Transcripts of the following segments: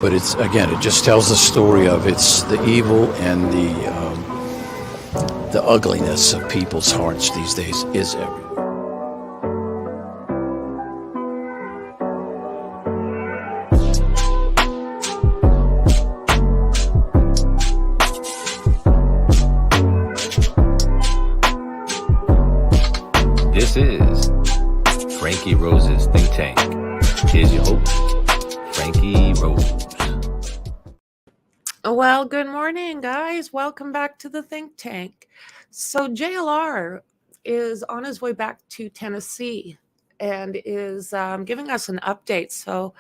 But it's, again, it just tells the story of it's the evil and the ugliness of people's hearts these days is everywhere. This is Frankie Rose's Think Tank. Here's your host, Frankie Rose. Well, good morning, guys. Welcome back to the Think Tank. So JLR is on his way back to Tennessee and is giving us an update. So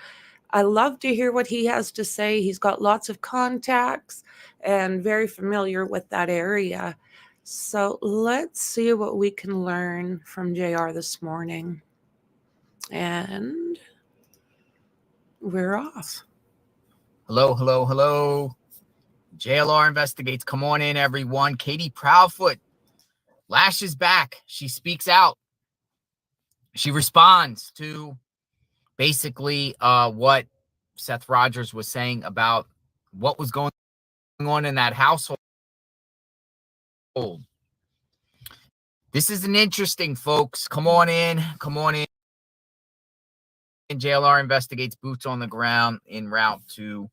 I love to hear what he has to say. He's got lots of contacts and very familiar with that area. So let's see what we can learn from JR this morning. And we're off. Hello. JLR investigates. Come on in, everyone. Katie Proudfoot lashes back. She speaks out. She responds to basically what Seth Rogers was saying about what was going on in that household. This is an interesting, folks. Come on in. JLR investigates, boots on the ground en route to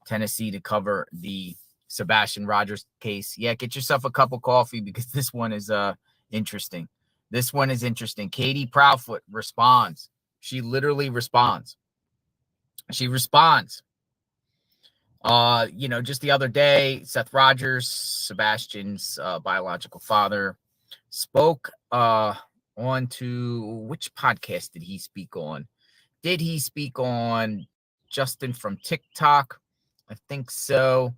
Tennessee to cover the Sebastian Rogers case. Yeah, get yourself a cup of coffee because this one is interesting. Katie Proudfoot responds. She literally responds. Just the other day, Seth Rogers, Sebastian's biological father, spoke on to which podcast did he speak on? Did he speak on Justin from TikTok? I think so.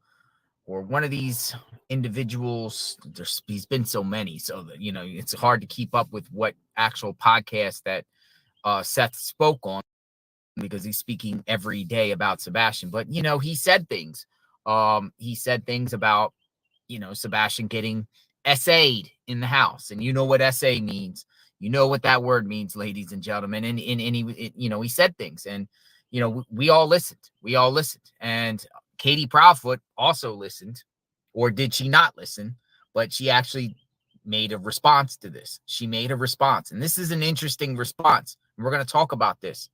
Or one of these individuals. He's been so many, so that, it's hard to keep up with what actual podcast that Seth spoke on because he's speaking every day about Sebastian. But, he said things. He said things about, Sebastian getting s.a'd in the house. And you know what s.a. means. You know what that word means, ladies and gentlemen. And he said things. And, we all listened. And Katie Proudfoot also listened, or did she not listen? But she actually made a response to this. And this is an interesting response. And we're going to talk about this.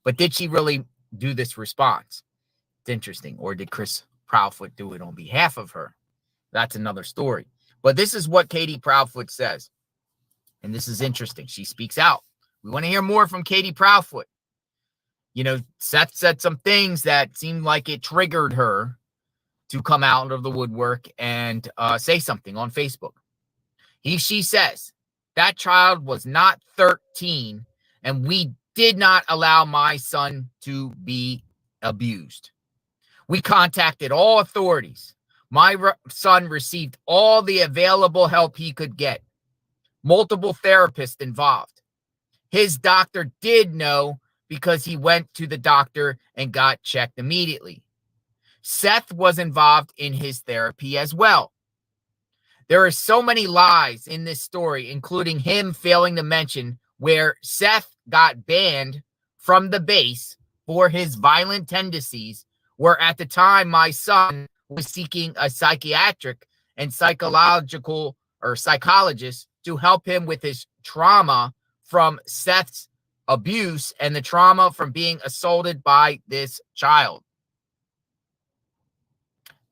But did she really do this response? It's interesting. Or did Chris Proudfoot do it on behalf of her? That's another story. But this is what Katie Proudfoot says. And this is interesting. She speaks out. We want to hear more from Katie Proudfoot. Seth said some things that seemed like it triggered her to come out of the woodwork and say something on Facebook. She says, that child was not 13, and we did not allow my son to be abused. We contacted all authorities. My son received all the available help he could get. Multiple therapists involved. His doctor did know because he went to the doctor and got checked immediately. Seth was involved in his therapy as well. There are so many lies in this story, including him failing to mention where Seth got banned from the base for his violent tendencies, where at the time my son was seeking a psychiatric and psychological or psychologist to help him with his trauma from Seth's abuse and the trauma from being assaulted by this child.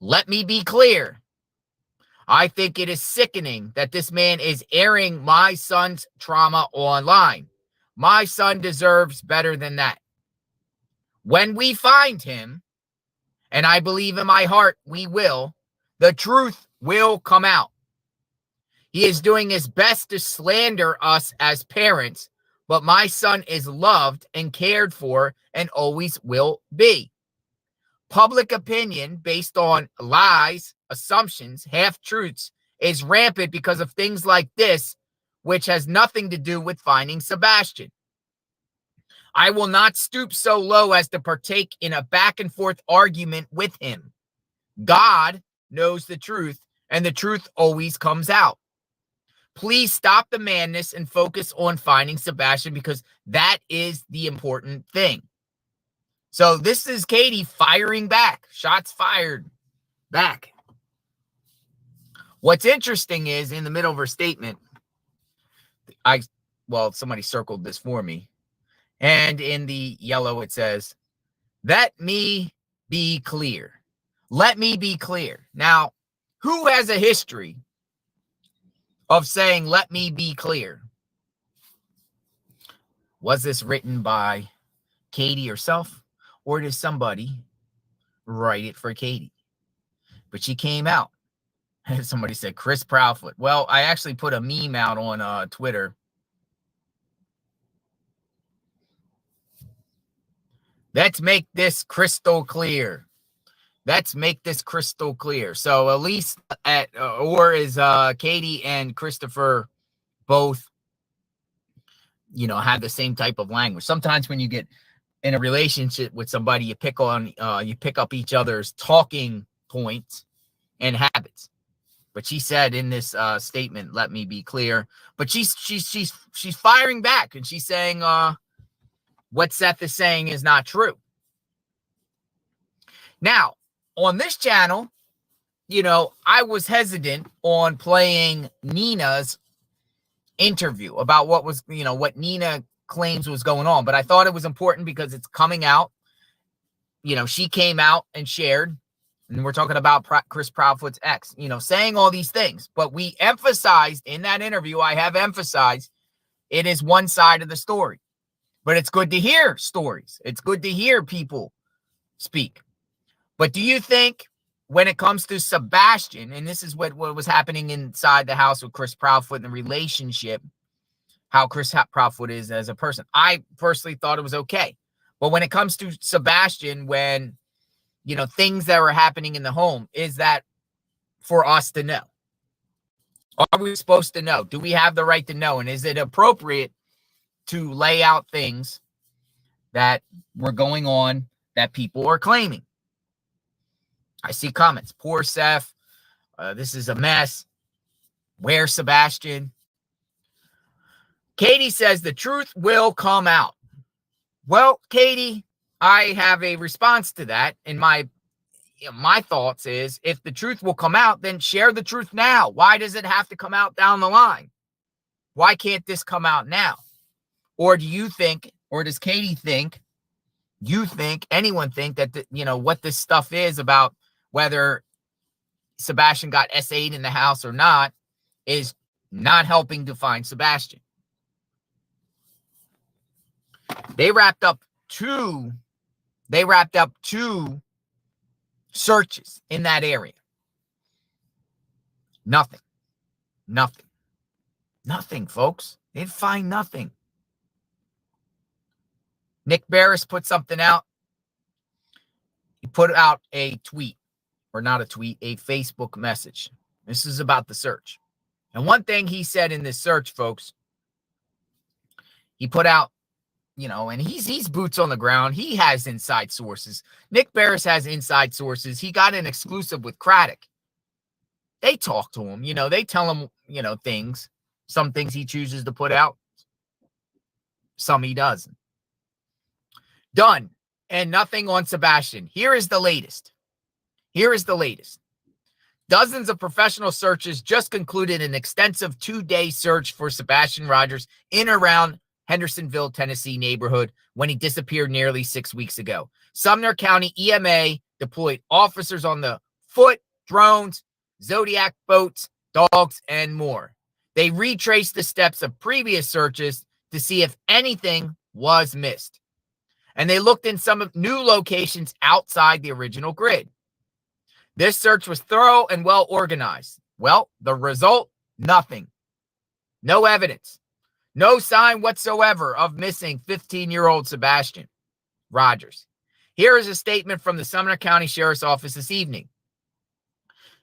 Let me be clear. I think it is sickening that this man is airing my son's trauma online. My son deserves better than that. When we find him, and I believe in my heart we will, the truth will come out. He is doing his best to slander us as parents, but my son is loved and cared for and always will be. Public opinion based on lies, assumptions, half-truths is rampant because of things like this, which has nothing to do with finding Sebastian. I will not stoop so low as to partake in a back-and-forth argument with him. God knows the truth, and the truth always comes out. Please stop the madness and focus on finding Sebastian because that is the important thing. So this is Katie firing back. Shots fired back. What's interesting is in the middle of her statement, somebody circled this for me. And in the yellow, it says, let me be clear. Let me be clear. Now, who has a history of saying, let me be clear? Was this written by Katie herself, or did somebody write it for Katie? But she came out. And somebody said, Chris Proudfoot. Well, I actually put a meme out on Twitter. Let's make this crystal clear. Let's make this crystal clear. So at least is Katie and Christopher both, have the same type of language. Sometimes when you get in a relationship with somebody, you pick up each other's talking points and habits. But she said in this statement, let me be clear. But she's firing back, and she's saying what Seth is saying is not true. Now, on this channel, I was hesitant on playing Nina's interview about what was, what Nina claims was going on. But I thought it was important because it's coming out. She came out and shared. And we're talking about Chris Proudfoot's ex, saying all these things. But we emphasized in that interview, I have emphasized, it is one side of the story. But it's good to hear stories. It's good to hear people speak. But do you think when it comes to Sebastian, and this is what was happening inside the house with Chris Proudfoot and the relationship, how Chris Proudfoot is as a person, I personally thought it was okay. But when it comes to Sebastian, when things that were happening in the home, is that for us to know? Are we supposed to know? Do we have the right to know? And is it appropriate to lay out things that were going on that people are claiming? I see comments. Poor Seth. This is a mess. Where's Sebastian? Katie says the truth will come out. Well, Katie, I have a response to that. And my thoughts is, if the truth will come out, then share the truth now. Why does it have to come out down the line? Why can't this come out now? Or do you think, or does Katie think, anyone think that, what this stuff is about, whether Sebastian got s.a'd in the house or not, is not helping to find Sebastian? They wrapped up two searches in that area. Nothing, folks. They didn't find nothing. Nick Barris put something out. He put out a tweet, or not a tweet, a Facebook message. This is about the search. And one thing he said in this search, folks, he put out, and he's boots on the ground. He has inside sources. Nick Barris has inside sources. He got an exclusive with Craddock. They talk to him, they tell him, things. Some things he chooses to put out. Some he doesn't. Done. And nothing on Sebastian. Here is the latest. Dozens of professional searches just concluded an extensive 2-day search for Sebastian Rogers in around Hendersonville, Tennessee neighborhood when he disappeared nearly 6 weeks ago. Sumner County EMA deployed officers on the foot, drones, Zodiac boats, dogs, and more. They retraced the steps of previous searches to see if anything was missed. And they looked in some new locations outside the original grid. This search was thorough and well organized. Well, the result, nothing. No evidence. No sign whatsoever of missing 15-year-old Sebastian Rogers. Here is a statement from the Sumner County Sheriff's Office this evening.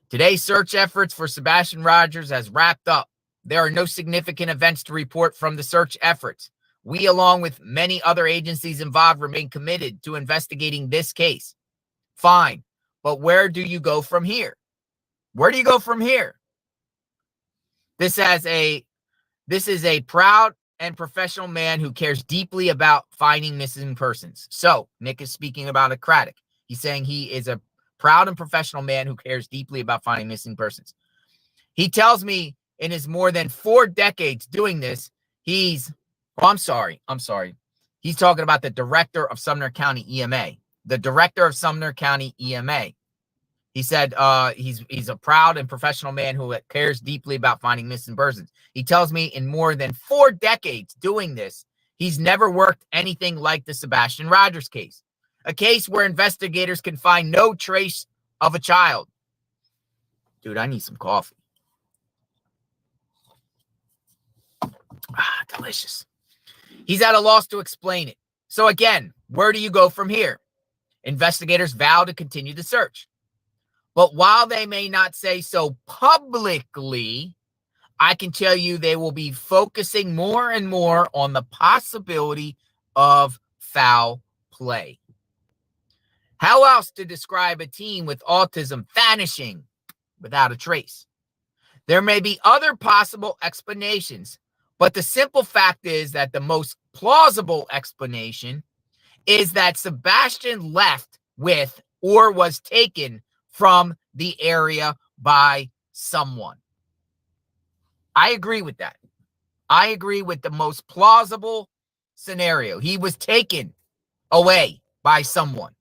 Today's search efforts for Sebastian Rogers has wrapped up. There are no significant events to report from the search efforts. We, along with many other agencies involved, remain committed to investigating this case. Fine, but where do you go from here? Where do you go from here? This is a proud and professional man who cares deeply about finding missing persons. So Nick is speaking about a Craddock. He's saying he is a proud and professional man who cares deeply about finding missing persons. He tells me in his more than 4 decades doing this, he's talking about the director of Sumner County EMA. The director of Sumner County EMA. He said he's a proud and professional man who cares deeply about finding missing persons. He tells me in more than 4 decades doing this, he's never worked anything like the Sebastian Rogers case, a case where investigators can find no trace of a child. Dude, I need some coffee. Delicious. He's at a loss to explain it. So again, where do you go from here? Investigators vow to continue the search. But while they may not say so publicly, I can tell you they will be focusing more and more on the possibility of foul play. How else to describe a teen with autism vanishing without a trace? There may be other possible explanations, but the simple fact is that the most plausible explanation is that Sebastian left with or was taken from the area by someone. I agree with that. I agree with the most plausible scenario. He was taken away by someone.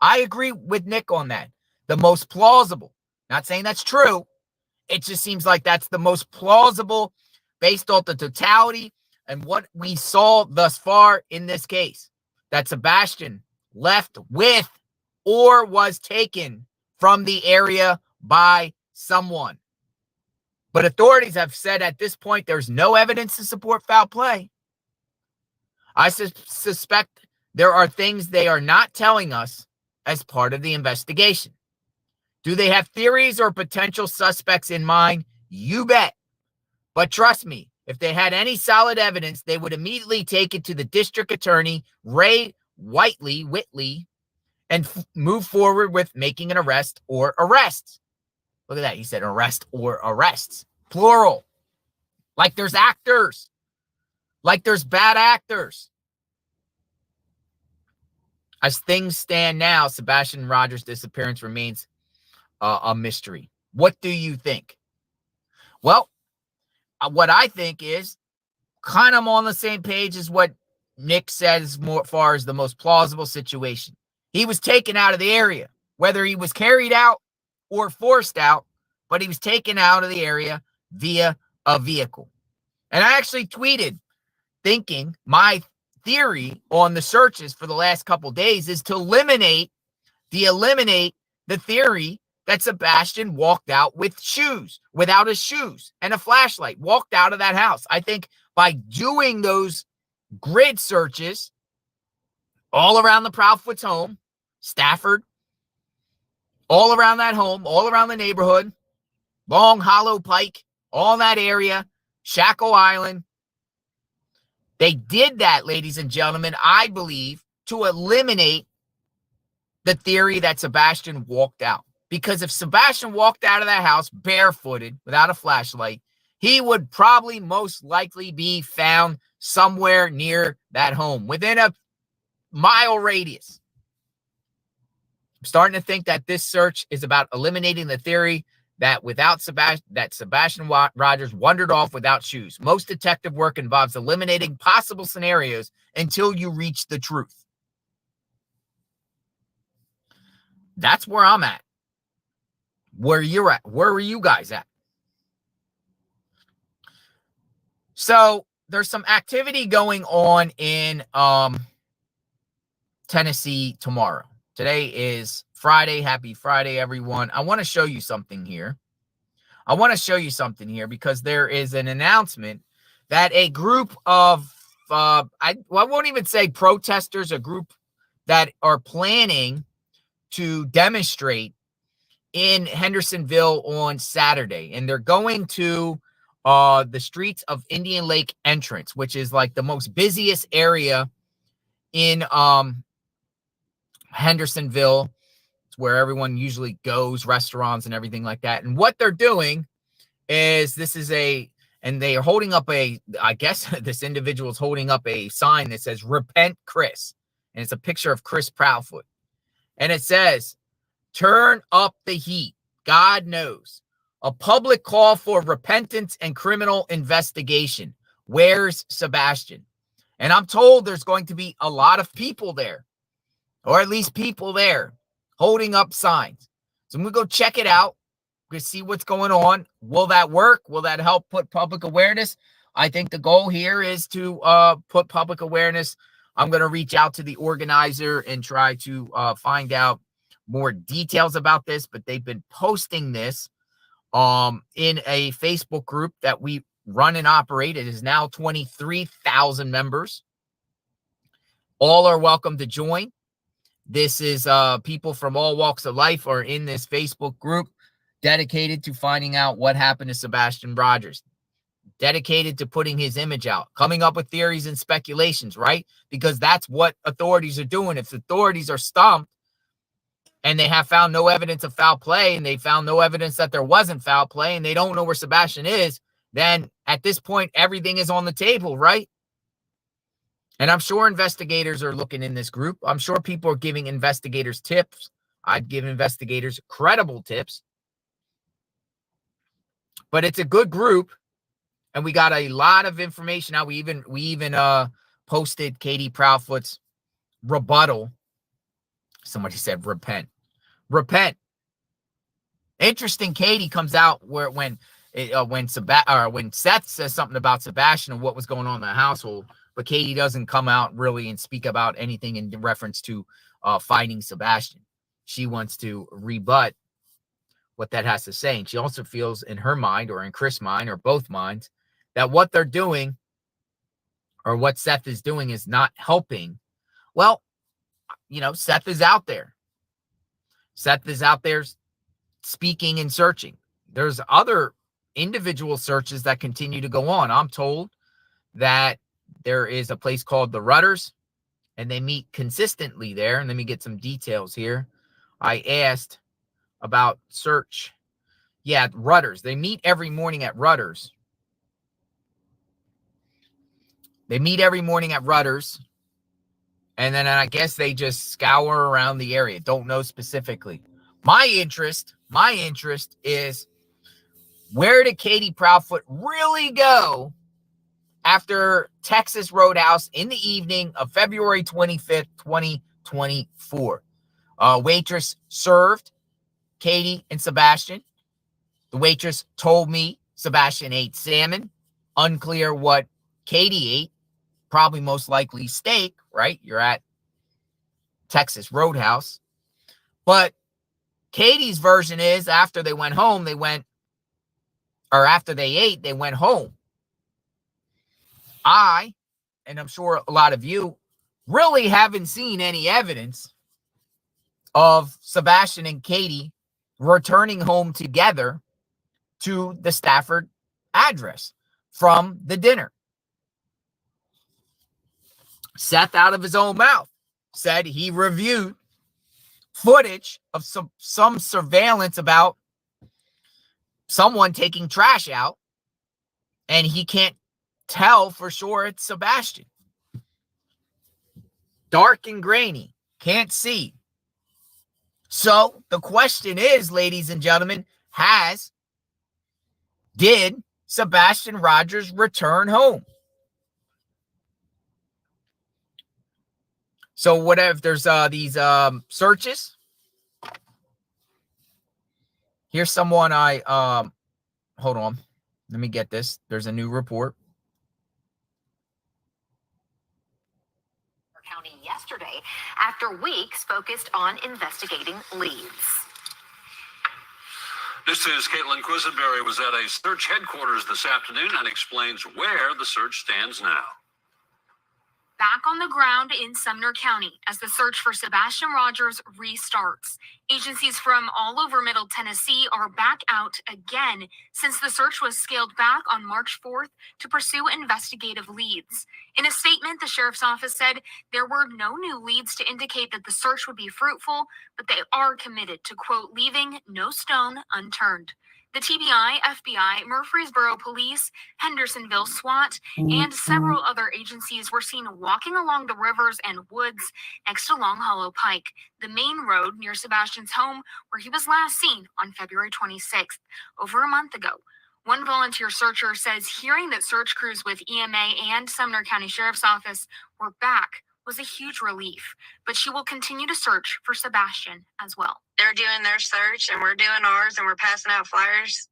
I agree with Nick on that. The most plausible. Not saying that's true. It just seems like that's the most plausible based on the totality and what we saw thus far in this case. That Sebastian left with or was taken from the area by someone. But authorities have said at this point there's no evidence to support foul play. I suspect there are things they are not telling us as part of the investigation. Do they have theories or potential suspects in mind? You bet. But trust me, if they had any solid evidence, they would immediately take it to the district attorney, Ray Whitley, and move forward with making an arrest or arrests. Look at that. He said arrest or arrests. Plural. Like there's actors. Like there's bad actors. As things stand now, Sebastian Rogers' disappearance remains a mystery. What do you think? Well, what I think is kind of on the same page as what Nick says more far as the most plausible situation. He was taken out of the area, whether he was carried out or forced out, but he was taken out of the area via a vehicle. And I actually tweeted thinking my theory on the searches for the last couple days is to eliminate the theory that Sebastian walked out without his shoes and a flashlight, walked out of that house. I think by doing those grid searches all around the Proudfoot's home, Stafford, all around that home, all around the neighborhood, Long Hollow Pike, all that area, Shackle Island. They did that, ladies and gentlemen, I believe, to eliminate the theory that Sebastian walked out. Because if Sebastian walked out of that house barefooted without a flashlight, he would probably most likely be found somewhere near that home, within a mile radius. I'm starting to think that this search is about eliminating the theory that Sebastian Rogers wandered off without shoes. Most detective work involves eliminating possible scenarios until you reach the truth. That's where I'm at. Where you're at. Where were you guys at? So there's some activity going on in Tennessee tomorrow. Today is Friday. Happy Friday, everyone. I want to show you something here. Because there is an announcement that a group of, I won't even say protesters, a group that are planning to demonstrate in Hendersonville on Saturday. And they're going to the streets of Indian Lake entrance, which is like the most busiest area in Hendersonville. It's where everyone usually goes, restaurants and everything like that. And what they're doing is this is and they are holding up I guess this individual is holding up a sign that says "Repent, Chris," and it's a picture of Chris Proudfoot, and it says, "Turn up the heat. God knows. A public call for repentance and criminal investigation. Where's Sebastian?" And I'm told there's going to be a lot of people there, or at least people there holding up signs. So I'm going to go check it out. We're going to see what's going on. Will that work? Will that help put public awareness? I think the goal here is to put public awareness. I'm going to reach out to the organizer and try to find out more details about this, but they've been posting this in a Facebook group that we run and operate. It is now 23,000 members. All are welcome to join. This is people from all walks of life are in this Facebook group dedicated to finding out what happened to Sebastian Rogers, dedicated to putting his image out, coming up with theories and speculations, right? Because that's what authorities are doing. If authorities are stumped and they have found no evidence of foul play, and they found no evidence that there wasn't foul play, and they don't know where Sebastian is, then at this point, everything is on the table, right? And I'm sure investigators are looking in this group. I'm sure people are giving investigators tips. I'd give investigators credible tips. But it's a good group, and we got a lot of information out. We even posted Katie Proudfoot's rebuttal. Somebody said repent. Interesting. Katie comes out when Seth says something about Sebastian and what was going on in the household, but Katie doesn't come out really and speak about anything in reference to fighting Sebastian. She wants to rebut what that has to say, and she also feels in her mind, or in Chris' mind, or both minds, that what they're doing, or what Seth is doing, is not helping. Well, Seth is out there. Seth is out there speaking and searching. There's other individual searches that continue to go on. I'm told that there is a place called the Rudders, and they meet consistently there. And let me get some details here. I asked about search. Yeah, Rudders. They meet every morning at Rudders. And then I guess they just scour around the area. Don't know specifically. My interest is, where did Katie Proudfoot really go after Texas Roadhouse in the evening of February 25th, 2024? Waitress served Katie and Sebastian. The waitress told me Sebastian ate salmon. Unclear what Katie ate. Probably most likely steak, right? You're at Texas Roadhouse. But Katie's version is, after they went home, after they ate, they went home. And I'm sure a lot of you, really haven't seen any evidence of Sebastian and Katie returning home together to the Stafford address from the dinner. Seth, out of his own mouth, said he reviewed footage of some surveillance about someone taking trash out, and he can't tell for sure it's Sebastian. Dark and grainy, can't see. So the question is, ladies and gentlemen, did Sebastian Rogers return home? So whatever, there's these searches. Here's someone hold on. Let me get this. There's a new report. County yesterday after weeks focused on investigating leads. This is Caitlin Quisenberry was at a search headquarters this afternoon and explains where the search stands now. Back on the ground in Sumner County as the search for Sebastian Rogers restarts. Agencies from all over Middle Tennessee are back out again since the search was scaled back on March 4th to pursue investigative leads. In a statement, the sheriff's office said there were no new leads to indicate that the search would be fruitful, but they are committed to, quote, leaving no stone unturned. The TBI, FBI, Murfreesboro Police, Hendersonville SWAT, and several other agencies were seen walking along the rivers and woods next to Long Hollow Pike, the main road near Sebastian's home where he was last seen on February 26th, over a month ago. One volunteer searcher says hearing that search crews with EMA and Sumner County Sheriff's Office were back was a huge relief, but she will continue to search for Sebastian as well. They're doing their search and we're doing ours and we're passing out flyers.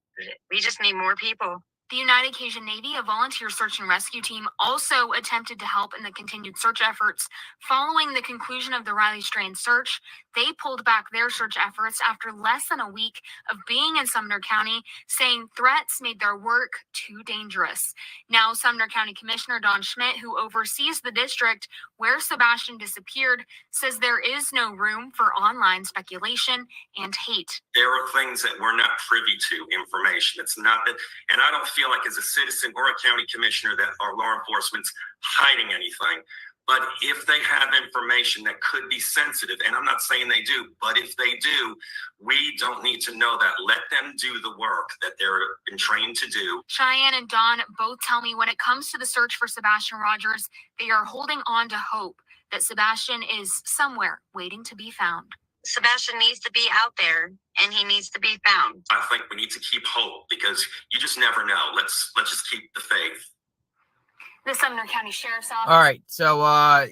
We just need more people. The United Cajun Navy, a volunteer search and rescue team, also attempted to help in the continued search efforts. Following the conclusion of the Riley Strand search, they pulled back their search efforts after less than a week of being in Sumner County, saying threats made their work too dangerous. Now, Sumner County Commissioner Don Schmidt, who oversees the district where Sebastian disappeared, says there is no room for online speculation and hate. There are things that we're not privy to, information. It's not that, and I don't feel like as a citizen or a county commissioner that our law enforcement's hiding anything. But if they have information that could be sensitive, and I'm not saying they do, but if they do, we don't need to know that. Let them do the work that they're been trained to do. Cheyenne and Don both tell me when it comes to the search for Sebastian Rogers, they are holding on to hope that Sebastian is somewhere waiting to be found. Sebastian needs to be out there and he needs to be found. I think we need to keep hope because you just never know. Let's just keep the faith. The Sumner County Sheriff's Office. All right. So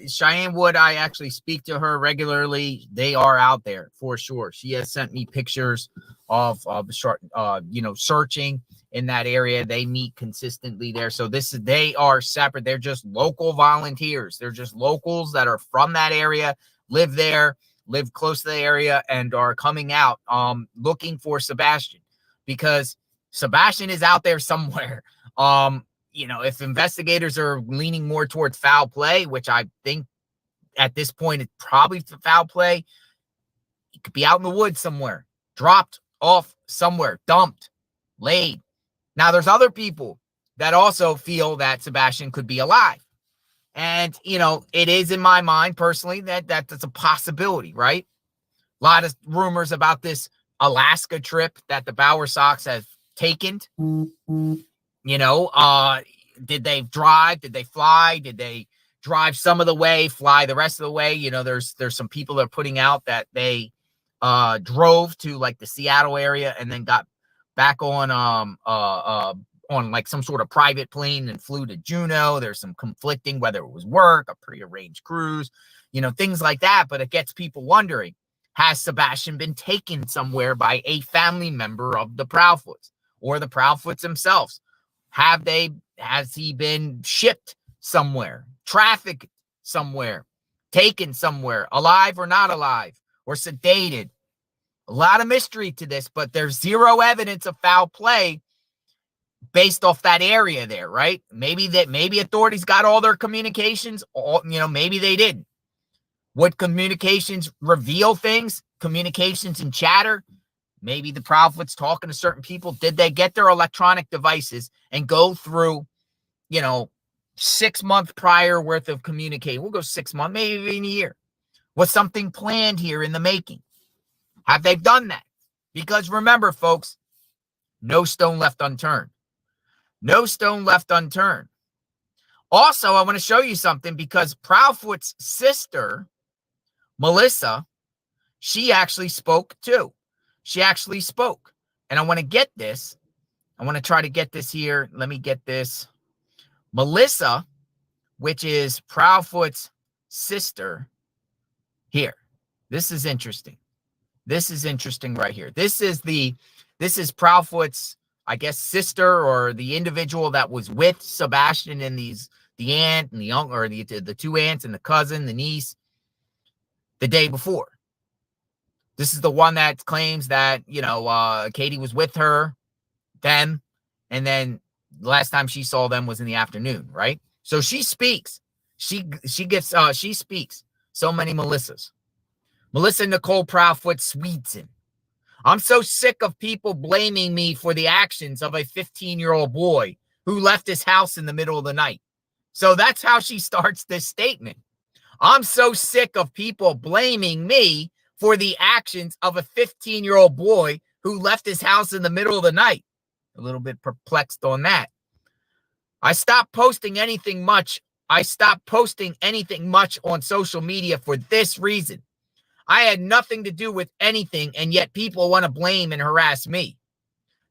Cheyenne Wood, I actually speak to her regularly. They are out there for sure. She has sent me pictures of searching in that area. They meet consistently there. So they are separate. They're just local volunteers. They're just locals that are from that area, live there, live close to the area, and are coming out looking for Sebastian because Sebastian is out there somewhere. If investigators are leaning more towards foul play, which I think at this point it's probably foul play, he could be out in the woods somewhere, dropped off somewhere, dumped, laid. Now, there's other people that also feel that Sebastian could be alive. And, it is in my mind personally that's a possibility, right? A lot of rumors about this Alaska trip that the Bauer Sox have taken. Did they drive? Did they fly? Did they drive some of the way, fly the rest of the way? There's some people that are putting out that they drove to like the Seattle area and then got back on like some sort of private plane and flew to Juneau. There's some conflicting, whether it was work, a prearranged cruise, things like that. But it gets people wondering, has Sebastian been taken somewhere by a family member of the Proudfoots or the Proudfoots themselves? Has he been shipped somewhere, trafficked somewhere, taken somewhere, alive or not alive, or sedated? A lot of mystery to this, but there's zero evidence of foul play based off that area there, right? Maybe authorities got all their communications, maybe they didn't. Would communications reveal things? Communications and chatter? Maybe the Proudfoots talking to certain people. Did they get their electronic devices and go through, 6 month prior worth of communication? We'll go 6 months, maybe even a year. Was something planned here in the making? Have they done that? Because remember, folks, no stone left unturned. No stone left unturned. Also, I want to show you something because Proudfoot's sister, Melissa, she actually spoke too. She actually spoke. And I want to get this. I want to try to get this here. Let me get this. Melissa, which is Proudfoot's sister, here. This is interesting. This is interesting right here. This is Proudfoot's, I guess, sister or the individual that was with Sebastian and the aunt and the uncle, or the two aunts and the cousin, the niece, the day before. This is the one that claims that, Katie was with them, and then the last time she saw them was in the afternoon, right? So she speaks. She speaks. So many Melissas. Melissa Nicole Proudfoot Sweetson. I'm so sick of people blaming me for the actions of a 15-year-old boy who left his house in the middle of the night. So that's how she starts this statement. I'm so sick of people blaming me for the actions of a 15-year-old boy who left his house in the middle of the night. A little bit perplexed on that. I stopped posting anything much on social media for this reason. I had nothing to do with anything, and yet people want to blame and harass me.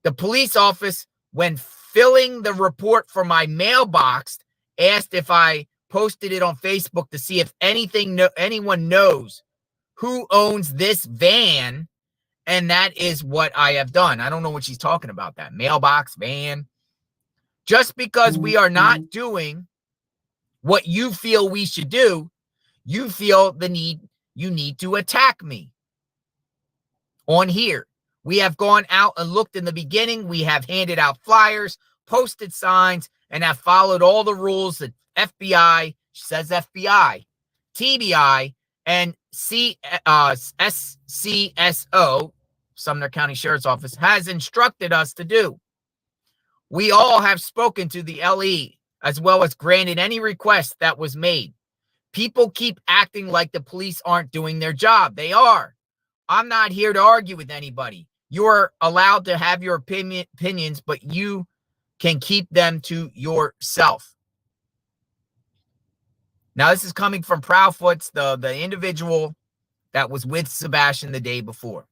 The police office, when filling the report for my mailbox, asked if I posted it on Facebook to see if anyone knows who owns this van, and that is what I have done. I don't know what she's talking about, that mailbox, van. Just because we are not doing what you feel we should do, you feel you need to attack me. On here, we have gone out and looked in the beginning. We have handed out flyers, posted signs, and have followed all the rules that FBI, she says FBI, TBI, and SCSO, Sumner County Sheriff's Office, has instructed us to do. We all have spoken to the LE, as well as granted any request that was made. People keep acting like the police aren't doing their job. They are. I'm not here to argue with anybody. You're allowed to have your opinions, but you can keep them to yourself. Now, this is coming from Proudfoot's, the individual that was with Sebastian the day before.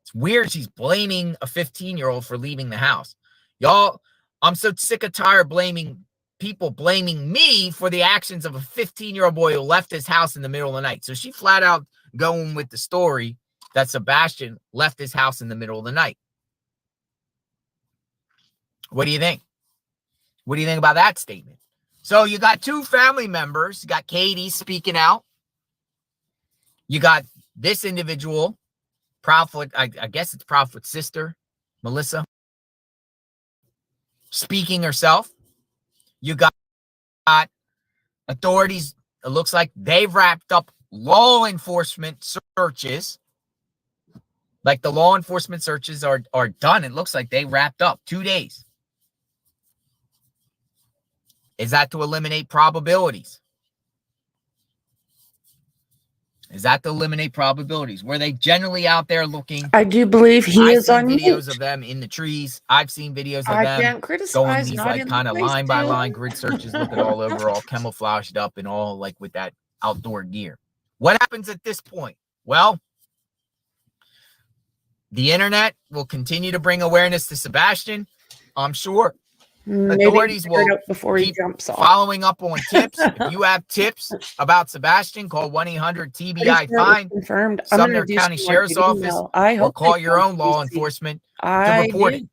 It's weird she's blaming a 15-year-old for leaving the house. Y'all, I'm so sick and tired people blaming me for the actions of a 15-year-old boy who left his house in the middle of the night. So she flat out going with the story that Sebastian left his house in the middle of the night. What do you think? What do you think about that statement? So you got two family members. You got Katie speaking out. You got this individual, Proudfoot, I guess it's Proudfoot's sister, Melissa, speaking herself. You got authorities, it looks like they've wrapped up law enforcement searches. Like the law enforcement searches are done. It looks like they wrapped up 2 days. Is that to eliminate probabilities? Is that to eliminate probabilities? Were they generally out there looking? I do believe he is on videos mute. of them in the trees. I've seen videos of I them can't criticize, going these not like in the kind of place, line by too. line grid searches, looking all over, all camouflaged up and all like with that outdoor gear. What happens at this point? Well, the internet will continue to bring awareness to Sebastian, I'm sure. Maybe Authorities will before he keep jumps off. following up on tips. If you have tips about Sebastian, call 1-800-TBI-FIND, confirmed. Sumner County Sheriff's Office, or call your own law enforcement to report it.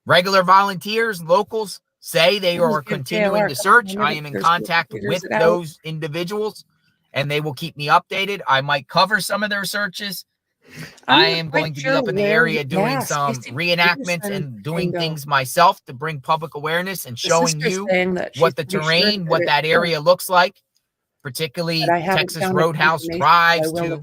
Regular volunteers, locals say they are continuing to search. I am in contact with those individuals, and they will keep me updated. I might cover some of their searches. I am going to be up in the area doing some reenactments and doing things myself to bring public awareness and showing you what the terrain, what that area looks like, particularly Texas Roadhouse drives to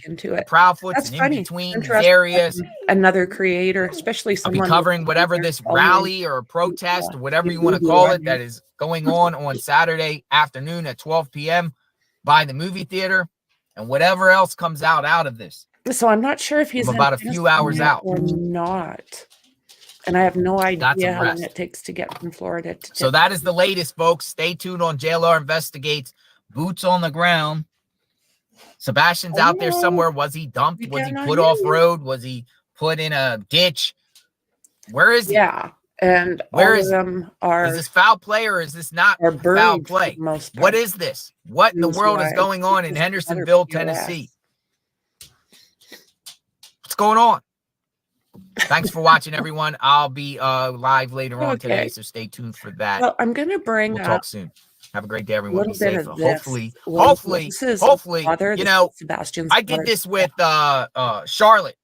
Proudfoot and in between these areas. Another creator, especially I'll be someone covering whatever this rally or protest or whatever you want to call it that is going on Saturday afternoon at 12 p.m. by the movie theater, and whatever else comes out of this. So I'm not sure if he's about a few hours out or not. And I have no idea how long it takes to get from Florida to So that is the latest, folks. Stay tuned on JLR Investigates. Boots on the ground. Sebastian's out there somewhere. Was he dumped? Was he put off road? Was he put in a ditch? Where is he? Yeah. And where is them are is this foul play or is this not foul play? What is this? What in the world is going on in Hendersonville, Tennessee? What's going on? Thanks for watching, everyone. I'll be live later on today, so stay tuned for that. Well, I'm going to bring We'll talk soon. Have a great day, everyone. Be safe. Hopefully, you know, Sebastian's I did this with Charlotte.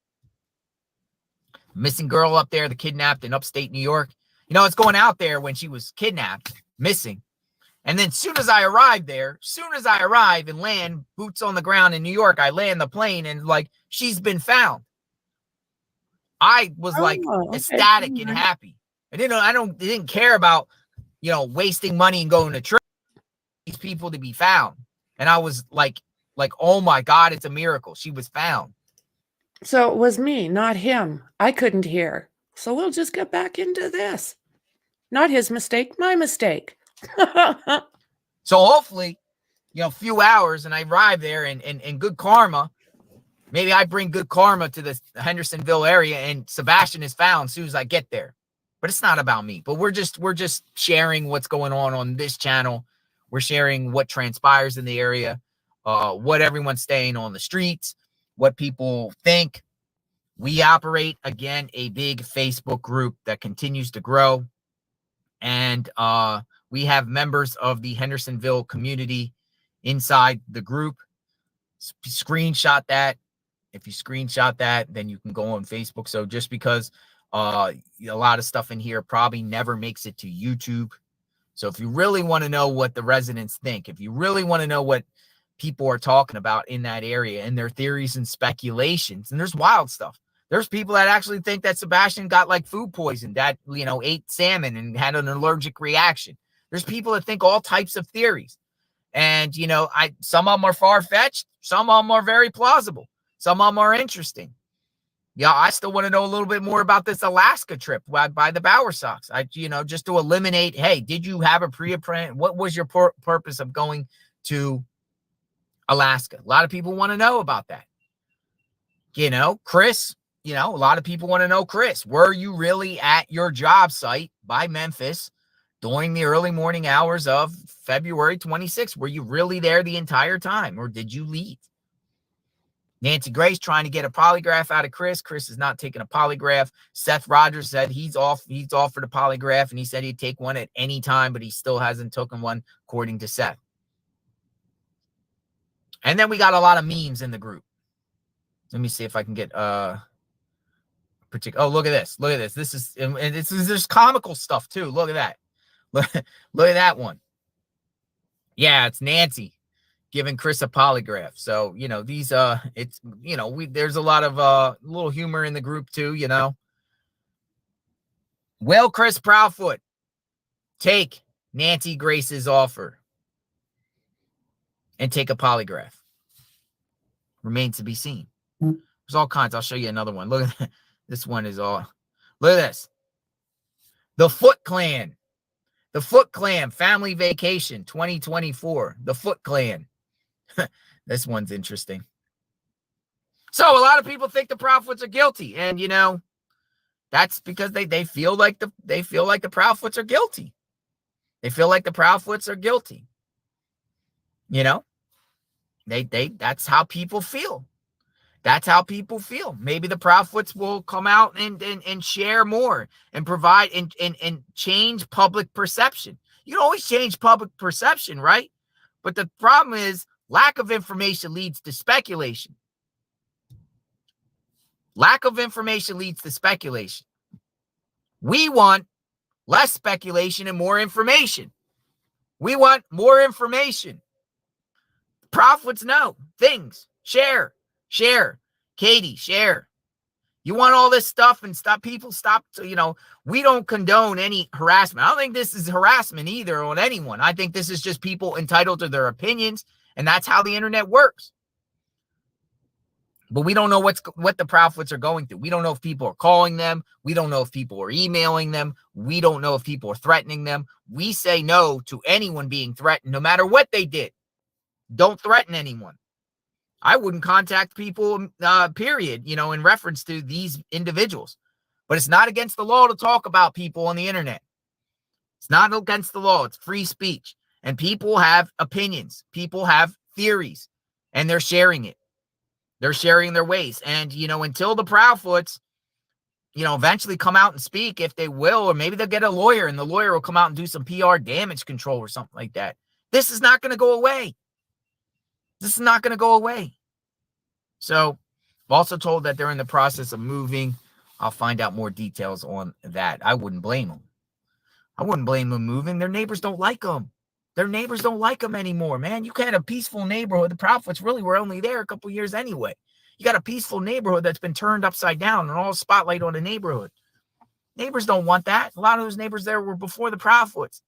Missing girl up there, the kidnapped in upstate New York. You know, it's going out there when she was kidnapped, missing. And then soon as I arrive and land, boots on the ground in New York, I land the plane and like, she's been found. I was like ecstatic and happy. I didn't care about, wasting money and going to trip these people to be found. And I was like, oh my God, it's a miracle. She was found. So it was me, not him. I couldn't hear. So we'll just get back into this. Not his mistake, my mistake. So hopefully, a few hours and I arrive there and good karma. Maybe I bring good karma to the Hendersonville area and Sebastian is found as soon as I get there. But it's not about me. But we're just sharing what's going on this channel. We're sharing what transpires in the area, what everyone's saying on the streets, what people think. We operate, again, a big Facebook group that continues to grow. And we have members of the Hendersonville community inside the group. Screenshot that. If you screenshot that, then you can go on Facebook. So just because a lot of stuff in here probably never makes it to YouTube. So if you really want to know what the residents think, if you really want to know what people are talking about in that area and their theories and speculations, and there's wild stuff. There's people that actually think that Sebastian got like food poison, that, ate salmon and had an allergic reaction. There's people that think all types of theories. And, some of them are far-fetched. Some of them are very plausible. Some of them are interesting. Yeah, I still want to know a little bit more about this Alaska trip by the Bower Sox. Just to eliminate, hey, did you have a pre-apprentice? What was your purpose of going to Alaska? A lot of people want to know about that. Chris, a lot of people want to know, Chris, were you really at your job site by Memphis during the early morning hours of February 26th? Were you really there the entire time, or did you leave? Nancy Grace trying to get a polygraph out of Chris. Chris is not taking a polygraph. Seth Rogers said he's off for the polygraph, and he said he'd take one at any time, but he still hasn't taken one, according to Seth. And then we got a lot of memes in the group. Let me see if I can get particular. Oh, look at this. Look at this. This is, and there's comical stuff too. Look at that. Look at that one. Yeah, it's Nancy giving Chris a polygraph. So, these, it's, there's a lot of little humor in the group too, Will Chris Proudfoot take Nancy Grace's offer and take a polygraph? Remains to be seen. There's all kinds. I'll show you another one. Look at that. This one is all, look at this. The Foot Clan. The Foot Clan Family Vacation 2024. The Foot Clan. This one's interesting. So a lot of people think the Proudfoots are guilty, and that's because they feel like the Proudfoots are guilty. They feel like the Proudfoots are guilty. That's how people feel. That's how people feel. Maybe the Proudfoots will come out and share more and provide and change public perception. You can always change public perception, right? But the problem is, lack of information leads to speculation. Lack of information leads to speculation. We want less speculation and more information. We want more information. Prophets know things. Share. Katie, share. You want all this stuff and stop. We don't condone any harassment. I don't think this is harassment either on anyone. I think this is just people entitled to their opinions. And that's how the internet works. But we don't know what the Proudfoots are going through. We don't know if people are calling them. We don't know if people are emailing them. We don't know if people are threatening them. We say no to anyone being threatened, no matter what they did. Don't threaten anyone. I wouldn't contact people, period, in reference to these individuals. But it's not against the law to talk about people on the internet. It's not against the law. It's free speech. And people have opinions. People have theories. And they're sharing it. They're sharing their ways. And, until the Proudfoots, eventually come out and speak, if they will, or maybe they'll get a lawyer and the lawyer will come out and do some PR damage control or something like that. This is not going to go away. This is not going to go away. So I've also told that they're in the process of moving. I'll find out more details on that. I wouldn't blame them. I wouldn't blame them moving. Their neighbors don't like them. Their neighbors don't like them anymore, man. You can't have a peaceful neighborhood. The Proudfoots really were only there a couple years anyway. You got a peaceful neighborhood that's been turned upside down and all spotlight on the neighborhood. Neighbors don't want that. A lot of those neighbors there were before the Proudfoots.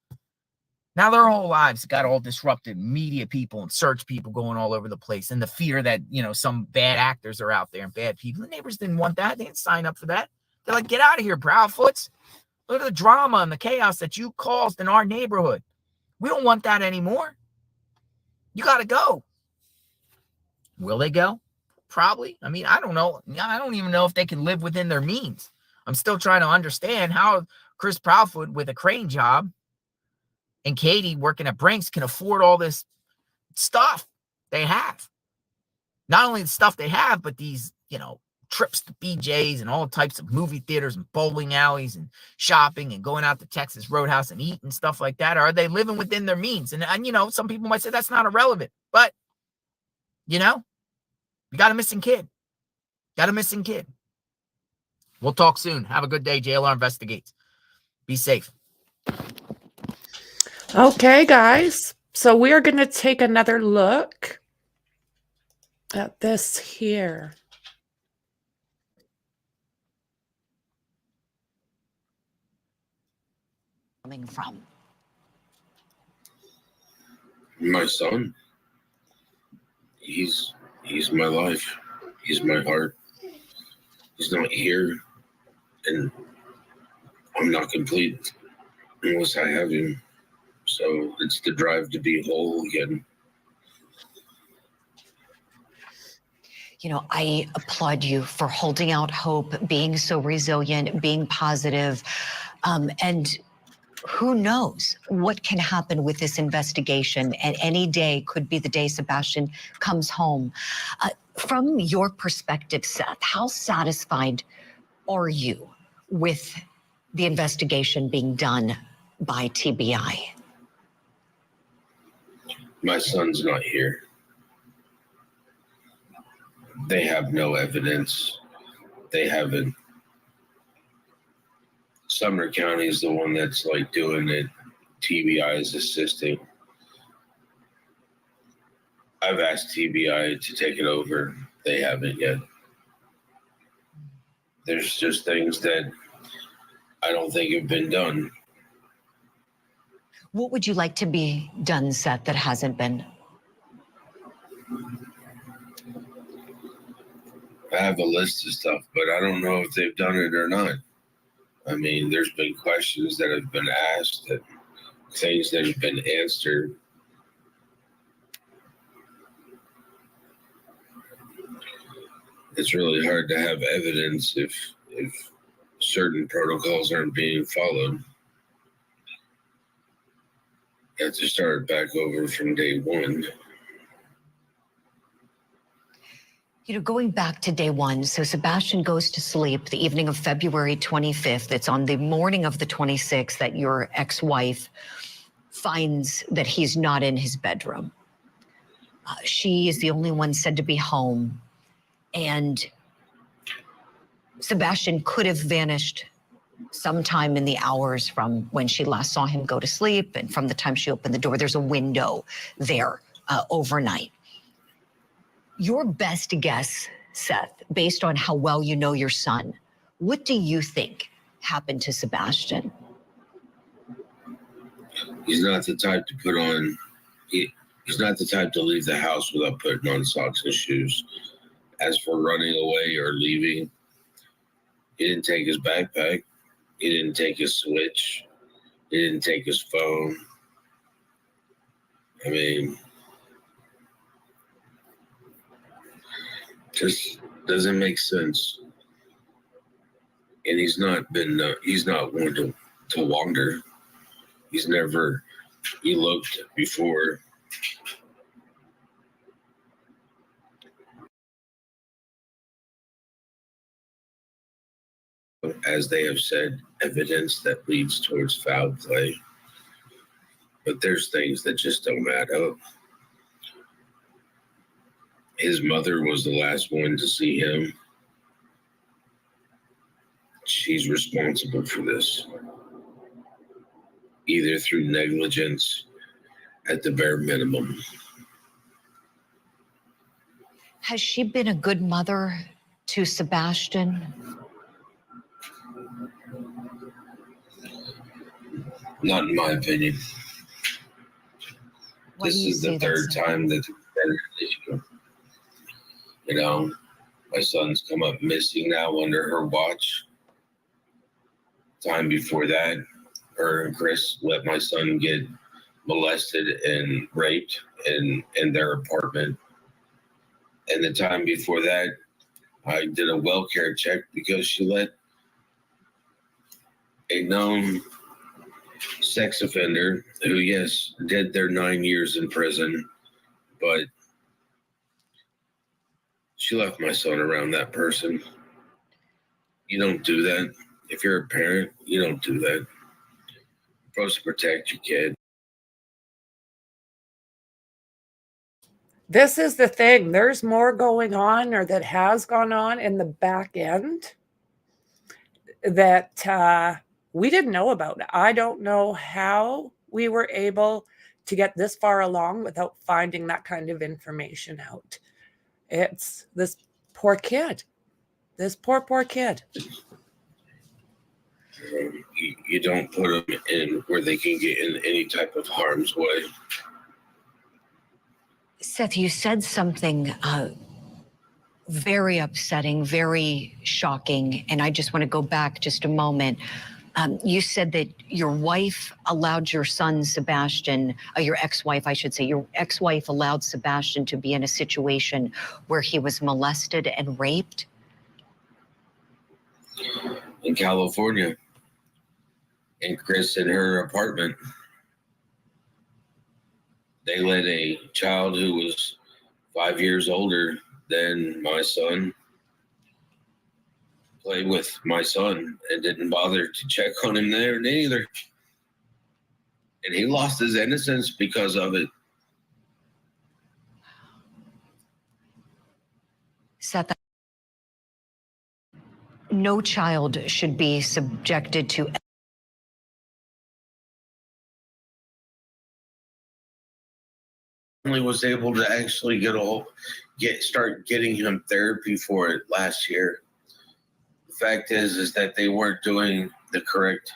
Now their whole lives got all disrupted. Media people and search people going all over the place, and the fear that, you know, some bad actors are out there and bad people. The neighbors didn't want that. They didn't sign up for that. They're like, get out of here, Proudfoots. Look at the drama and the chaos that you caused in our neighborhood. We don't want that anymore. You got to go. Will they go? Probably. I mean, I don't know. I don't even know if they can live within their means. I'm still trying to understand how Chris Proudfoot with a crane job and Katie working at Brinks can afford all this stuff they have. Not only the stuff they have, but these, you know, trips to BJ's and all types of movie theaters and bowling alleys and shopping and going out to Texas Roadhouse and eating stuff like that. Are they living within their means? And you know, some people might say that's not irrelevant, but, you know, you got a missing kid. Got a missing kid. We'll talk soon. Have a good day. JLR Investigates. Be safe. Okay, guys. So we are going to take another look at this here. Coming from my son. He's my life. He's my heart. He's not here, and I'm not complete unless I have him. So it's the drive to be whole again. You know, I applaud you for holding out hope, being so resilient, being positive, and who knows what can happen with this investigation, and any day could be the day Sebastian comes home. From your perspective, Seth, how satisfied are you with the investigation being done by TBI? My son's not here. They have no evidence. They haven't. Sumner County is the one that's like doing it. TBI is assisting. I've asked TBI to take it over. They haven't yet. There's just things that I don't think have been done. What would you like to be done, Seth, that hasn't been? I have a list of stuff, but I don't know if they've done it or not. I mean, there's been questions that have been asked, and things that have been answered. It's really hard to have evidence if certain protocols aren't being followed. You have to start back over from day one. You know, going back to day one, so Sebastian goes to sleep the evening of February 25th. It's on the morning of the 26th that your ex-wife finds that he's not in his bedroom. She is the only one said to be home. And Sebastian could have vanished sometime in the hours from when she last saw him go to sleep and from the time she opened the door. There's a window there overnight. Your best guess, Seth, based on how well you know your son, what do you think happened to Sebastian? He's not the type to put on, he's not the type to leave the house without putting on socks and shoes. As for running away or leaving, he didn't take his backpack. He didn't take his switch. He didn't take his phone. I mean, just doesn't make sense. And he's not one to wander. He's never eloped before. As they have said, evidence that leads towards foul play. But there's things that just don't add up. His mother was the last one to see him. She's responsible for this, either through negligence, at the bare minimum. Has she been a good mother to Sebastian? Not in my opinion. Why This do you is the say that, third Seth? time that there's been an issue. You know, my son's come up missing now under her watch. Time before that, her and Chris let my son get molested and raped in their apartment. And the time before that, I did a well-care check because she let a known sex offender who, yes, did their 9 years in prison, but she left my son around that person. You don't do that. If you're a parent, you don't do that. You're supposed to protect your kid. This is the thing. There's more going on, or that has gone on in the back end that we didn't know about. I don't know how we were able to get this far along without finding that kind of information out. It's this poor kid. This poor kid. You don't put them in where they can get in any type of harm's way. Seth, you said something very upsetting, very shocking, and I just want to go back just a moment. You said that your wife allowed your son, Sebastian, your ex-wife, I should say, your ex-wife allowed Sebastian to be in a situation where he was molested and raped? In California. And Chris in her apartment. They let a child who was 5 years older than my son play with my son and didn't bother to check on him there neither. And he lost his innocence because of it. Seth, no child should be subjected to Was able to actually start getting him therapy for it last year. The fact is that they weren't doing the correct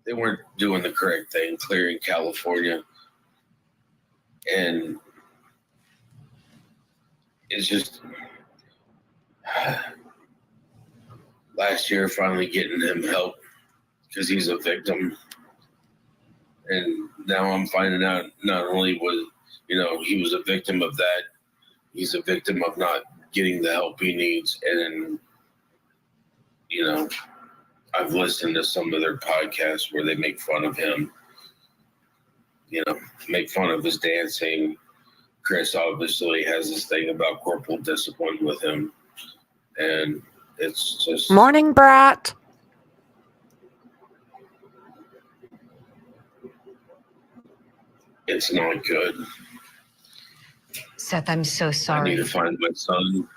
thing, clearing California. And it's just last year finally getting him help because he's a victim. And now I'm finding out not only was he was a victim of that, he's a victim of not getting the help he needs. And I've listened to some of their podcasts where they make fun of him, make fun of his dancing. Chris obviously has this thing about corporal discipline with him. And it's just... Morning, Brat. It's not good. Seth, I'm so sorry. I need to find my son.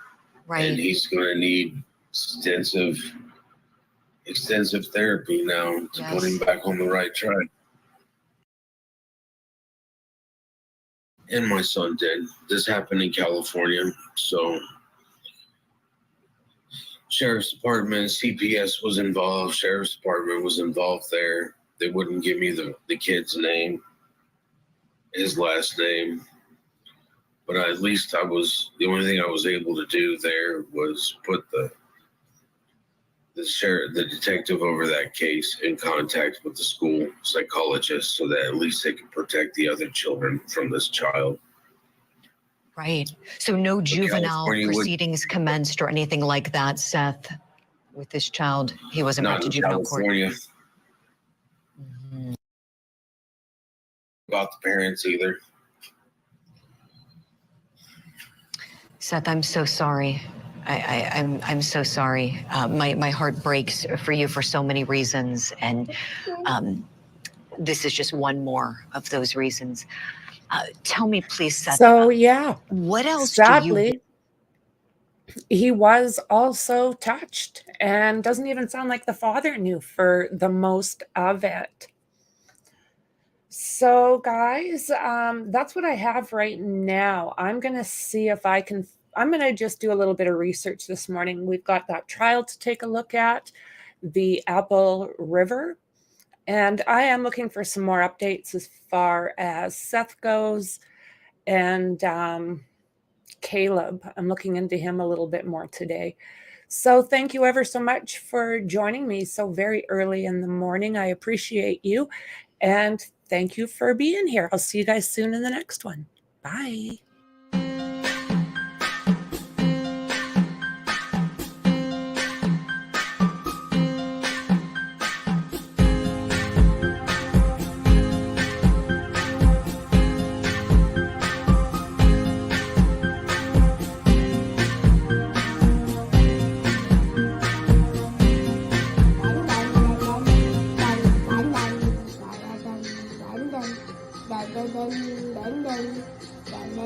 Right. And he's going to need extensive therapy now to put him back on the right track. And my son did. This happened in California. So Sheriff's Department, CPS was involved. Sheriff's Department was involved there. They wouldn't give me the kid's name, his last name. But at least the only thing I was able to do there was put the detective over that case in contact with the school psychologist so that at least they could protect the other children from this child. Right. So no juvenile proceedings commenced or anything like that, Seth, with this child. He wasn't brought to juvenile court. Mm-hmm. About the parents either. Seth, I'm so sorry. I'm so sorry. My heart breaks for you for so many reasons, and this is just one more of those reasons. Tell me, please, Seth. So yeah, what else? Sadly, he was also touched, and doesn't even sound like the father knew for the most of it. So, guys, that's what I have right now. I'm going to see if I can. I'm going to just do a little bit of research this morning. We've got that trial to take a look at, the Apple River. And I am looking for some more updates as far as Seth goes and Caleb. I'm looking into him a little bit more today. So thank you ever so much for joining me so very early in the morning. I appreciate you. And thank you for being here. I'll see you guys soon in the next one. Bye. Dun dun dun dun dun.